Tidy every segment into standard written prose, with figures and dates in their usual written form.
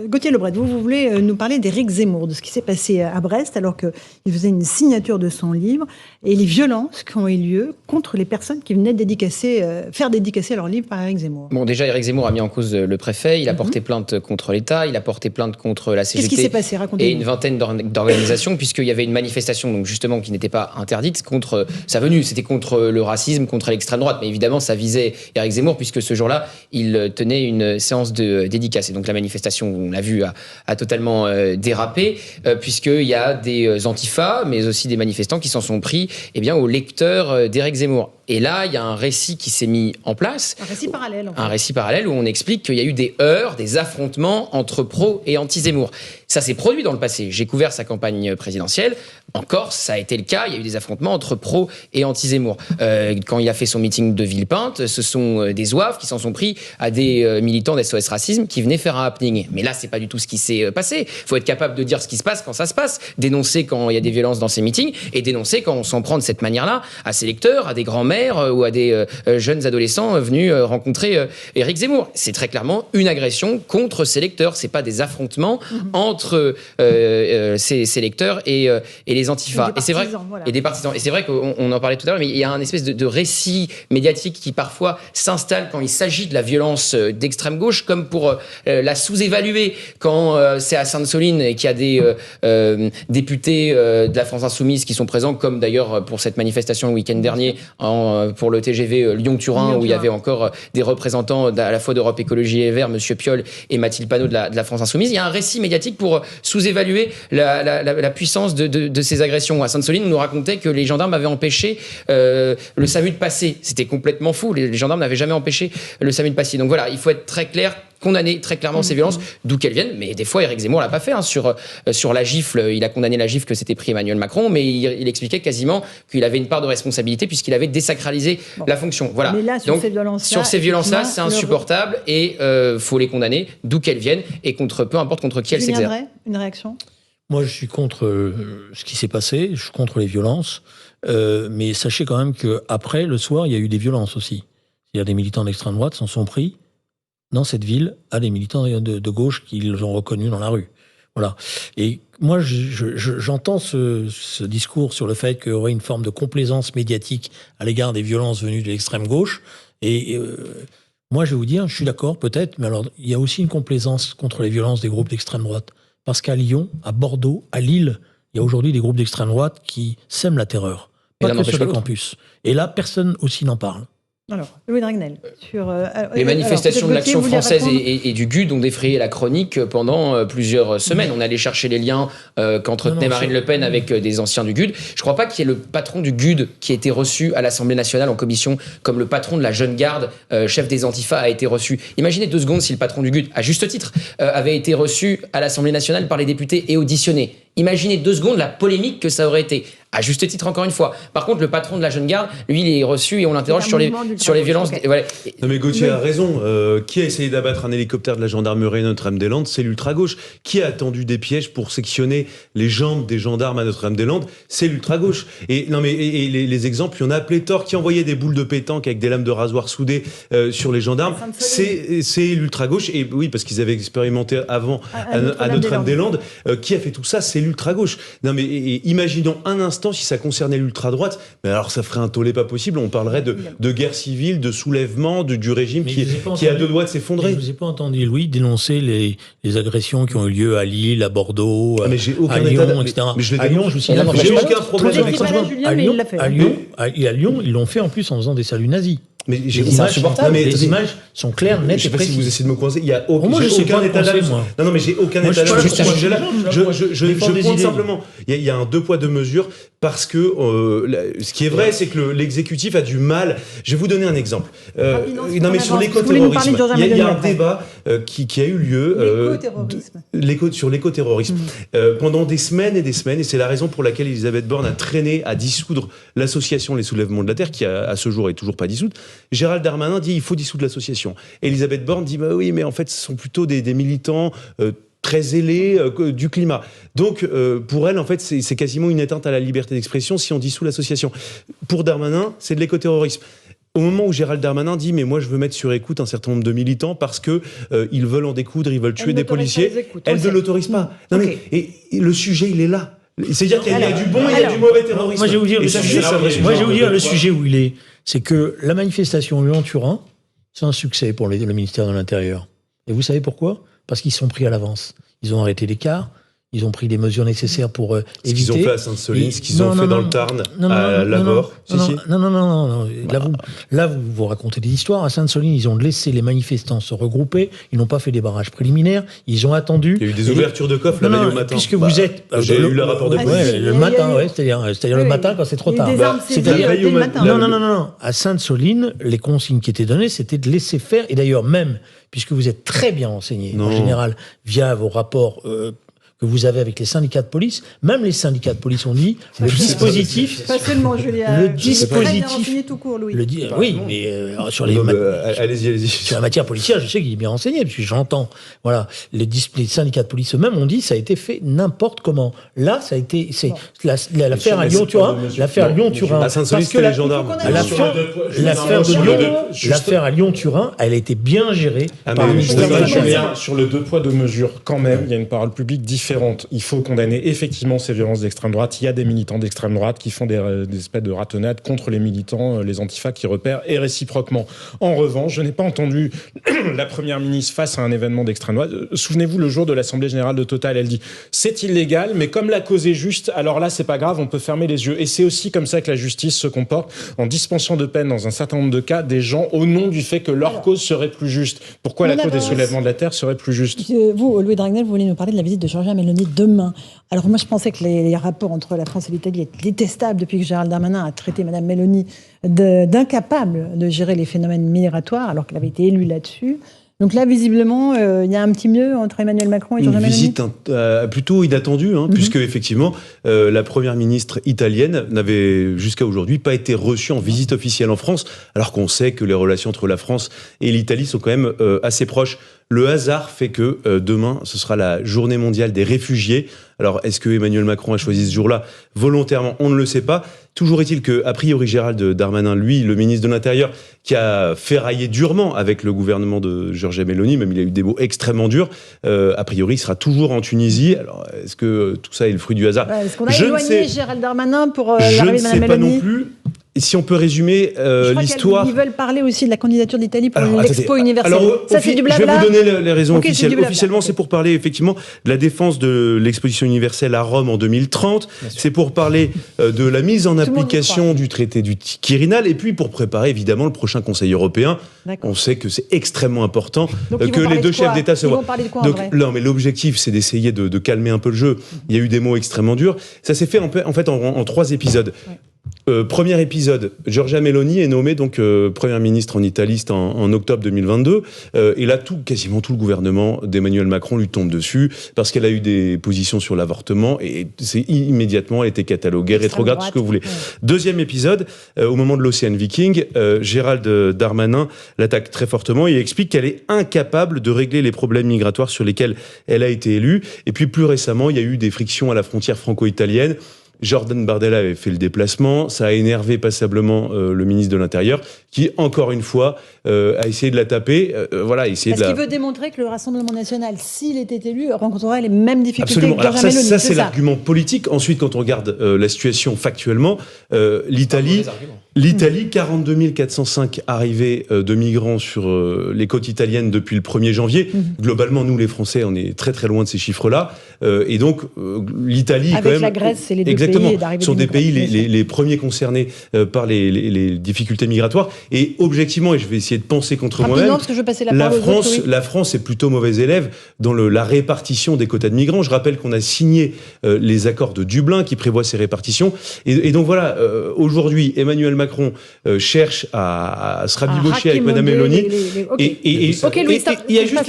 Gauthier Lebret, vous voulez nous parler d'Éric Zemmour, de ce qui s'est passé à Brest alors qu'il faisait une signature de son livre et les violences qui ont eu lieu contre les personnes qui venaient faire dédicacer leur livre par Éric Zemmour. Bon, déjà, Éric Zemmour a mis en cause le préfet, il a porté plainte contre l'État, il a porté plainte contre la CGT. Qu'est-ce qui s'est passé? Racontez-nous. Et une vingtaine d'organisations, puisqu'il y avait une manifestation, donc justement, qui n'était pas interdite, contre sa venue. C'était contre le racisme, contre l'extrême droite. Mais évidemment, ça visait Éric Zemmour, puisque ce jour-là, il tenait une séance de dédicace. Et donc la manifestation, on l'a vu, a totalement dérapé, puisqu'il y a des antifas, mais aussi des manifestants qui s'en sont pris aux lecteurs d'Éric Zemmour. Et là, il y a un récit qui s'est mis en place. Un récit parallèle. En fait. Un récit parallèle où on explique qu'il y a eu des heurts, des affrontements entre pro et anti-Zemmour. Ça s'est produit dans le passé. J'ai couvert sa campagne présidentielle. En Corse, ça a été le cas. Il y a eu des affrontements entre pro et anti-Zemmour. Quand il a fait son meeting de Villepinte, ce sont des zouaves qui s'en sont pris à des militants d'SOS Racisme qui venaient faire un happening. Mais là, c'est pas du tout ce qui s'est passé. Il faut être capable de dire ce qui se passe quand ça se passe. Dénoncer quand il y a des violences dans ces meetings et dénoncer quand on s'en prend de cette manière-là à ses lecteurs, à des grands-mères ou à des jeunes adolescents venus rencontrer Éric Zemmour. C'est très clairement une agression contre ses lecteurs. C'est pas des affrontements entre ses lecteurs et les antifas. Et c'est vrai, voilà. Et des partisans. Et c'est vrai qu'on en parlait tout à l'heure, mais il y a un espèce de récit médiatique qui parfois s'installe quand il s'agit de la violence d'extrême gauche, comme pour la sous-évaluer quand c'est à Sainte-Soline et qu'il y a des députés de la France Insoumise qui sont présents, comme d'ailleurs pour cette manifestation le week-end dernier pour le TGV Lyon-Turin, où il y avait encore des représentants à la fois d'Europe Écologie et Verts, Monsieur Piolle et Mathilde Panot de la France Insoumise. Il y a un récit médiatique pour sous-évaluer la puissance de ces agressions. À Sainte-Soline, on nous racontait que les gendarmes avaient empêché le SAMU de passer. C'était complètement fou. Les gendarmes n'avaient jamais empêché le SAMU de passer. Donc voilà, il faut être très clair, condamner très clairement ces violences, d'où qu'elles viennent. Mais des fois, Éric Zemmour l'a pas fait. Sur la gifle, il a condamné la gifle que s'était pris Emmanuel Macron, mais il expliquait quasiment qu'il avait une part de responsabilité puisqu'il avait désacralisé la fonction. Voilà. Mais là, sur ces violences-là, c'est insupportable et faut les condamner, d'où qu'elles viennent et peu importe contre qui elles s'exercent. Une réaction? Moi, je suis contre ce qui s'est passé, je suis contre les violences, mais sachez quand même qu'après, le soir, il y a eu des violences aussi. Il y a des militants d'extrême droite s'en sont pris dans cette ville à des militants de gauche qu'ils ont reconnus dans la rue. Voilà. Et moi, j'entends ce discours sur le fait qu'il y aurait une forme de complaisance médiatique à l'égard des violences venues de l'extrême gauche. Et moi, je vais vous dire, je suis d'accord, peut-être, mais alors, il y a aussi une complaisance contre les violences des groupes d'extrême droite. Parce qu'à Lyon, à Bordeaux, à Lille, il y a aujourd'hui des groupes d'extrême droite qui sèment la terreur. Pas que sur le campus. Et là, personne aussi n'en parle. Alors, Louis Dragnel, les manifestations de l'Action française et du GUD ont défrayé la chronique pendant plusieurs semaines. On allait chercher les liens qu'entretenait Marine Le Pen avec des anciens du GUD. Je ne crois pas qu'il y ait le patron du GUD qui a été reçu à l'Assemblée nationale en commission, comme le patron de la Jeune Garde, chef des Antifas, a été reçu. Imaginez 2 secondes si le patron du GUD, à juste titre, avait été reçu à l'Assemblée nationale par les députés et auditionné. Imaginez 2 secondes la polémique que ça aurait été. À juste titre, encore une fois. Par contre, le patron de la Jeune Garde, lui, il est reçu et on l'interroge sur les violences. Okay. Voilà. Non mais Gauthier a raison. Qui a essayé d'abattre un hélicoptère de la gendarmerie Notre-Dame-des-Landes? C'est l'ultra-gauche. Qui a tendu des pièges pour sectionner les jambes des gendarmes à Notre-Dame-des-Landes? C'est l'ultra-gauche. Et les exemples, il y en a pléthore. Qui envoyait des boules de pétanque avec des lames de rasoir soudées sur les gendarmes? C'est l'ultra-gauche. Et oui, parce qu'ils avaient expérimenté avant à Notre-Dame-des-Landes. Qui a fait tout ça? C'est l'ultra-gauche. Non mais imaginons un instant si ça concernait l'ultra-droite, mais alors ça ferait un tollé pas possible, on parlerait de guerre civile, de soulèvement, du régime qui a 2 doigts de s'effondrer. Je ne vous ai pas entendu, Louis, dénoncer les agressions qui ont eu lieu à Lille, à Bordeaux, mais j'ai aucun à Lyon, etc. Mais je l'ai à Lyon, je vous signale, j'ai aucun problème avec ça. À Lyon, ils l'ont fait en plus en faisant des saluts nazis. Mais les images sont claires, nettes et précises. Je sais pas si vous essayez de me coincer. Il y a aucun état d'âme. Non, mais j'ai aucun état d'âme sur ce sujet-là. Je pointe simplement. Il y a un 2 poids 2 mesures parce que ce qui est vrai, c'est que l'exécutif a du mal. Je vais vous donner un exemple. Non, mais sur l'écoterrorisme, il y a un débat qui a eu lieu sur l'écoterrorisme pendant des semaines et des semaines. Et c'est la raison pour laquelle Elisabeth Borne a traîné à dissoudre l'association Les Soulèvements de la Terre, qui à ce jour est toujours pas dissoute. Gérald Darmanin dit il faut dissoudre l'association. Elisabeth Borne dit bah oui, mais en fait, ce sont plutôt des militants très zélés du climat. Donc, pour elle, en fait, c'est quasiment une éteinte à la liberté d'expression si on dissout l'association. Pour Darmanin, c'est de l'écoterrorisme. Au moment où Gérald Darmanin dit mais moi je veux mettre sur écoute un certain nombre de militants parce que ils veulent en découdre, ils veulent tuer des policiers, elle ne l'autorise pas. Non mais et le sujet il est là. C'est-à-dire qu'il y a du bon et il y a du mauvais terrorisme. Moi je vais vous dire le sujet où il est, c'est que la manifestation Lyon-Turin, c'est un succès pour le ministère de l'Intérieur. Et vous savez pourquoi ? Parce qu'ils sont pris à l'avance. Ils ont arrêté les cars. Ils ont pris les mesures nécessaires pour éviter. Ce qu'ils ont fait à Sainte-Soline, ce qu'ils ont fait dans le Tarn, à Lavore. Non. Là, vous racontez des histoires. À Sainte-Soline, ils ont laissé les manifestants se regrouper. Ils n'ont pas fait des barrages préliminaires. Ils ont attendu. Il y a eu des ouvertures de coffres la veille au matin. Puisque vous êtes. J'ai eu le rapport de police. Le matin, c'est-à-dire le matin quand c'est trop tard. C'est-à-dire le matin. Non. À Sainte-Soline, les consignes qui étaient données, c'était de laisser faire. Et d'ailleurs, même, puisque vous êtes très bien renseigné, en général, via vos rapports que vous avez avec les syndicats de police, même les syndicats de police ont dit le dispositif. Pas seulement, Julien. Le dispositif. Tout court, Louis. Oui, mais sur les. Allez-y. Sur la matière policière, je sais qu'il est bien renseigné, parce que j'entends. Voilà, les syndicats de police eux-mêmes ont dit ça a été fait n'importe comment. Là, ça a été. C'est l'affaire à Lyon-Turin. L'affaire Lyon-Turin. À Sainte-Soline, c'était les gendarmes. L'affaire à Lyon-Turin, elle a été bien gérée par le ministère de l'Intérieur. Sur le 2 poids 2 mesures, quand même, il y a une parole publique différente. Il faut condamner effectivement ces violences d'extrême droite. Il y a des militants d'extrême droite qui font des espèces de ratonnades contre les militants, les antifas qui repèrent, et réciproquement. En revanche, je n'ai pas entendu la première ministre face à un événement d'extrême droite. Souvenez-vous, le jour de l'Assemblée Générale de Total, elle dit « c'est illégal, mais comme la cause est juste, alors là, c'est pas grave, on peut fermer les yeux ». Et c'est aussi comme ça que la justice se comporte, en dispensant de peine, dans un certain nombre de cas, des gens au nom du fait que leur cause serait plus juste. Pourquoi la cause des soulèvements de la Terre serait plus juste ? Vous, Louis Dragnel, vous voulez nous parler de la visite de Giorgia Meloni demain. Alors moi, je pensais que les rapports entre la France et l'Italie étaient détestables depuis que Gérald Darmanin a traité Mme Meloni d'incapable de gérer les phénomènes migratoires, alors qu'elle avait été élue là-dessus. Donc là, visiblement, il y a un petit mieux entre Emmanuel Macron et Giorgia Meloni. Une visite plutôt inattendue, puisque effectivement, la première ministre italienne n'avait jusqu'à aujourd'hui pas été reçue en visite officielle en France, alors qu'on sait que les relations entre la France et l'Italie sont quand même assez proches. Le hasard fait que demain, ce sera la journée mondiale des réfugiés. Alors, est-ce que Emmanuel Macron a choisi ce jour-là volontairement ? On ne le sait pas. Toujours est-il que, a priori, Gérald Darmanin, lui, le ministre de l'Intérieur, qui a ferraillé durement avec le gouvernement de Giorgia Meloni, même il a eu des mots extrêmement durs, a priori, il sera toujours en Tunisie. Alors, est-ce que tout ça est le fruit du hasard ? Est-ce qu'on a éloigné Gérald Darmanin pour l'arrivée de Mme Meloni ? Je ne sais pas non plus. Et si on peut résumer l'histoire... Ils veulent parler aussi de la candidature de l'Italie pour l'Expo universelle. Ça, c'est du blabla. Je vais vous donner les raisons officielles. Officiellement, c'est pour parler effectivement de la défense de l'exposition universelle à Rome en 2030. C'est pour parler de la mise en application du traité du Quirinal et puis pour préparer évidemment le prochain Conseil européen. On sait que c'est extrêmement important que les deux chefs d'État se voient. Ils vont parler de quoi en vrai ? Non, mais l'objectif, c'est d'essayer de calmer un peu le jeu. Il y a eu des mots extrêmement durs. Ça s'est fait en fait en 3 épisodes. Premier épisode, Giorgia Meloni est nommée donc première ministre en Italie en octobre 2022 et là quasiment tout le gouvernement d'Emmanuel Macron lui tombe dessus parce qu'elle a eu des positions sur l'avortement et immédiatement elle était cataloguée rétrograde, tout ce que vous voulez. Deuxième épisode, au moment de l'Ocean Viking, Gérald Darmanin l'attaque très fortement et explique qu'elle est incapable de régler les problèmes migratoires sur lesquels elle a été élue. Et puis plus récemment, il y a eu des frictions à la frontière franco-italienne. Jordan Bardella avait fait le déplacement, ça a énervé passablement le ministre de l'Intérieur, qui, encore une fois, a essayé de la taper. Parce qu'il veut démontrer que le Rassemblement national, s'il était élu, rencontrerait les mêmes difficultés que Giorgia Meloni. Alors ça, c'est l'argument politique. Ensuite, quand on regarde la situation factuellement, l'Italie, 42 405 arrivées de migrants sur les côtes italiennes depuis le 1er janvier. Globalement, nous, les Français, on est très très loin de ces chiffres-là. Et donc, l'Italie, avec quand même... la Grèce, c'est les deux exactement, pays sont des pays les premiers concernés par les difficultés migratoires. Et objectivement, et je vais essayer de penser contre moi-même, parce que je veux passer la France est plutôt mauvais élève dans la répartition des quotas de migrants. Je rappelle qu'on a signé les accords de Dublin qui prévoient ces répartitions. Et donc voilà, aujourd'hui, Emmanuel Macron cherche à se rabibocher avec Mme Meloni. Il y a juste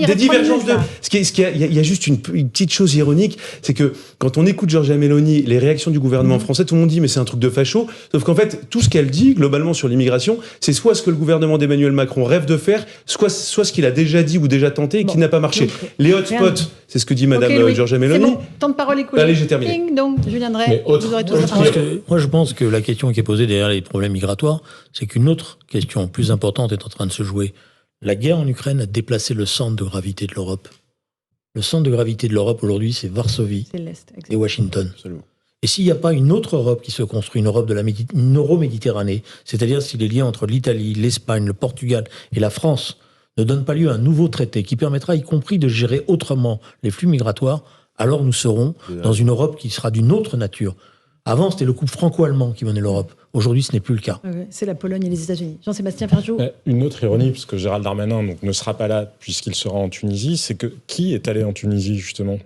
des divergences de... Il y a juste une petite chose ironique, c'est que quand on écoute Giorgia Meloni, les réactions du gouvernement français, tout le monde dit mais c'est un truc de facho. Sauf qu'en fait, tout ce qu'elle dit globalement sur l'immigration, c'est soit ce que le gouvernement d'Emmanuel Macron rêve de faire, soit ce qu'il a déjà dit ou déjà tenté et qui n'a pas marché. Les hotspots, c'est ce que dit Madame Giorgia Meloni. C'est bon, temps de parole écoulé. Allez, j'ai terminé. Donc, Julien Drey, vous aurez tout ça. Moi, je pense que la question qui est posée posait derrière les problèmes migratoires, c'est qu'une autre question plus importante est en train de se jouer. La guerre en Ukraine a déplacé le centre de gravité de l'Europe. Le centre de gravité de l'Europe aujourd'hui, c'est Varsovie et Washington. Absolument. Et s'il n'y a pas une autre Europe qui se construit, une Europe de une Euro-Méditerranée, c'est-à-dire si les liens entre l'Italie, l'Espagne, le Portugal et la France ne donnent pas lieu à un nouveau traité qui permettra y compris de gérer autrement les flux migratoires, alors nous serons dans une Europe qui sera d'une autre nature. Avant, c'était le couple franco-allemand qui menait l'Europe. Aujourd'hui, ce n'est plus le cas. C'est la Pologne et les États-Unis. Jean-Sébastien Ferjou. Une autre ironie, puisque Gérald Darmanin ne sera pas là puisqu'il sera en Tunisie, c'est que qui est allé en Tunisie, justement ?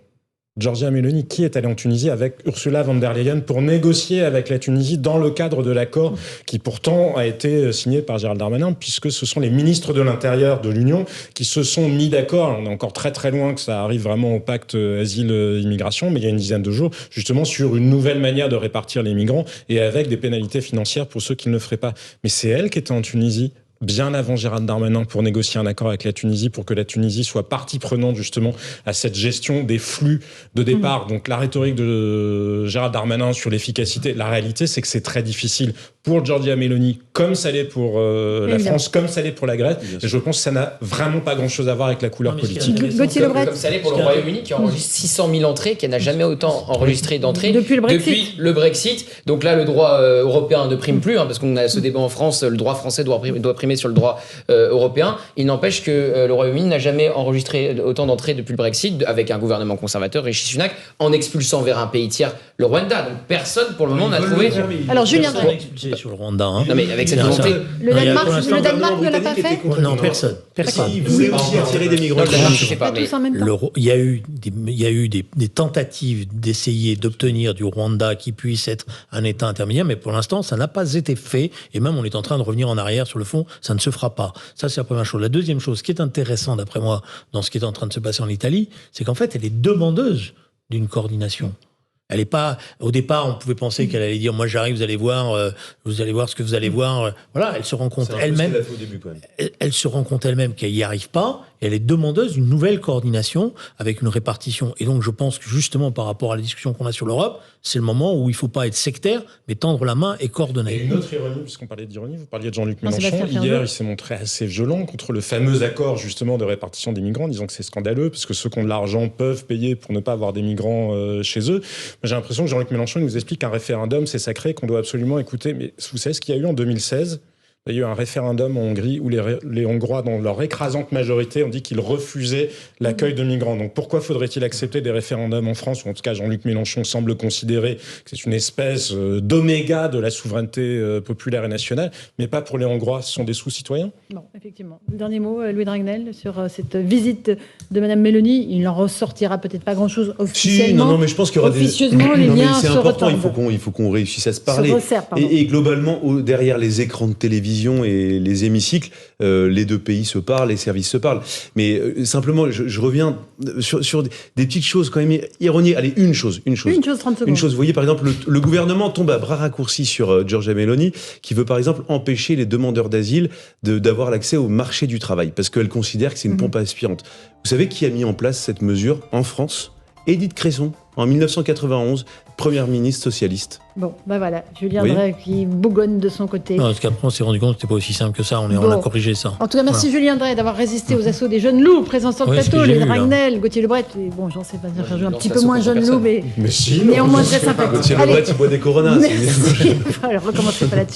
Giorgia Meloni, qui est allée en Tunisie avec Ursula von der Leyen pour négocier avec la Tunisie dans le cadre de l'accord qui pourtant a été signé par Gérald Darmanin, puisque ce sont les ministres de l'Intérieur de l'Union qui se sont mis d'accord. On est encore très très loin que ça arrive vraiment au pacte asile-immigration, mais il y a une dizaine de jours, justement sur une nouvelle manière de répartir les migrants et avec des pénalités financières pour ceux qui ne le feraient pas. Mais c'est elle qui était en Tunisie bien avant Gérald Darmanin pour négocier un accord avec la Tunisie, pour que la Tunisie soit partie prenante justement à cette gestion des flux de départ. Donc la rhétorique de Gérald Darmanin sur l'efficacité, la réalité c'est que c'est très difficile pour Giorgia Meloni, comme ça l'est pour la France, comme ça l'est pour la Grèce. Et je pense que ça n'a vraiment pas grand-chose à voir avec la couleur politique. Comme ça l'est pour le Royaume-Uni qui enregistre 600 000 entrées, qui n'a jamais autant enregistré d'entrées depuis le Brexit. Donc là, le droit européen ne prime plus, parce qu'on a ce débat en France, le droit français doit primer sur le droit européen. Il n'empêche que le Royaume-Uni n'a jamais enregistré autant d'entrées depuis le Brexit, avec un gouvernement conservateur, Rishi Sunak, en expulsant vers un pays tiers le Rwanda. Donc personne, pour le moment, n'a trouvé... Alors Julien Drey. Sur le Rwanda. Hein. Non mais avec cette volonté... Le Danemark ne l'a pas fait ? Non, personne. Ils voulaient aussi attirer des migrants. Je sais pas, mais... Il y a eu des tentatives d'essayer d'obtenir du Rwanda qui puisse être un État intermédiaire, mais pour l'instant, ça n'a pas été fait. Et même, on est en train de revenir en arrière sur le fond. Ça ne se fera pas. Ça, c'est la première chose. La deuxième chose, ce qui est intéressant, d'après moi, dans ce qui est en train de se passer en Italie, c'est qu'en fait, elle est demandeuse d'une coordination. Elle est pas. Au départ, on pouvait penser qu'elle allait dire, moi j'arrive, vous allez voir ce que vous allez voir. Voilà, elle se rend compte elle-même. Elle se rend compte elle-même qu'elle n'y arrive pas. Et elle est demandeuse d'une nouvelle coordination avec une répartition. Et donc, je pense que justement, par rapport à la discussion qu'on a sur l'Europe, c'est le moment où il ne faut pas être sectaire, mais tendre la main et coordonner. Et une autre ironie, puisqu'on parlait d'ironie, vous parliez de Jean-Luc Mélenchon. Hier, il s'est montré assez violent contre le fameux accord justement de répartition des migrants, disant que c'est scandaleux, parce que ceux qui ont de l'argent peuvent payer pour ne pas avoir des migrants chez eux. Mais j'ai l'impression que Jean-Luc Mélenchon nous explique qu'un référendum, c'est sacré, qu'on doit absolument écouter. Mais vous savez ce qu'il y a eu en 2016 ? Il y a eu un référendum en Hongrie où les Hongrois, dans leur écrasante majorité, ont dit qu'ils refusaient l'accueil de migrants. Donc pourquoi faudrait-il accepter des référendums en France, où en tout cas Jean-Luc Mélenchon semble considérer que c'est une espèce d'oméga de la souveraineté populaire et nationale, mais pas pour les Hongrois, ce sont des sous-citoyens ? Bon, effectivement. Le dernier mot, Louis Dragnel, sur cette visite de Mme Mélanie. Il n'en ressortira peut-être pas grand-chose officiellement. Si, non, mais je pense qu'il y aura officieusement, les liens c'est se important, retendent. il faut qu'on réussisse à se parler. Et globalement, derrière les écrans de télévision et les hémicycles, les deux pays se parlent, les services se parlent. Mais simplement, je reviens sur des petites choses quand même ironiques. Allez, une chose, 30 secondes. Une chose, vous voyez, par exemple, le gouvernement tombe à bras raccourcis sur Giorgia Meloni, qui veut par exemple empêcher les demandeurs d'asile d'avoir l'accès au marché du travail, parce qu'elle considère que c'est une pompe aspirante. Vous savez qui a mis en place cette mesure en France ? Édith Cresson, en 1991, première ministre socialiste. Bon, ben voilà, Julien Drey qui bougonne de son côté. Non, parce qu'après on s'est rendu compte que c'était pas aussi simple que ça, on a corrigé ça. En tout cas, merci Julien Drey d'avoir résisté aux assauts des jeunes loups présents sur le plateau, les Dragnel, Gauthier Lebret, bon, j'en sais pas dire, un petit peu moins jeune loup, mais si, néanmoins très sympathique. Gauthier Lebret, il boit des Coronas. Merci. Alors, recommencerai pas là-dessus.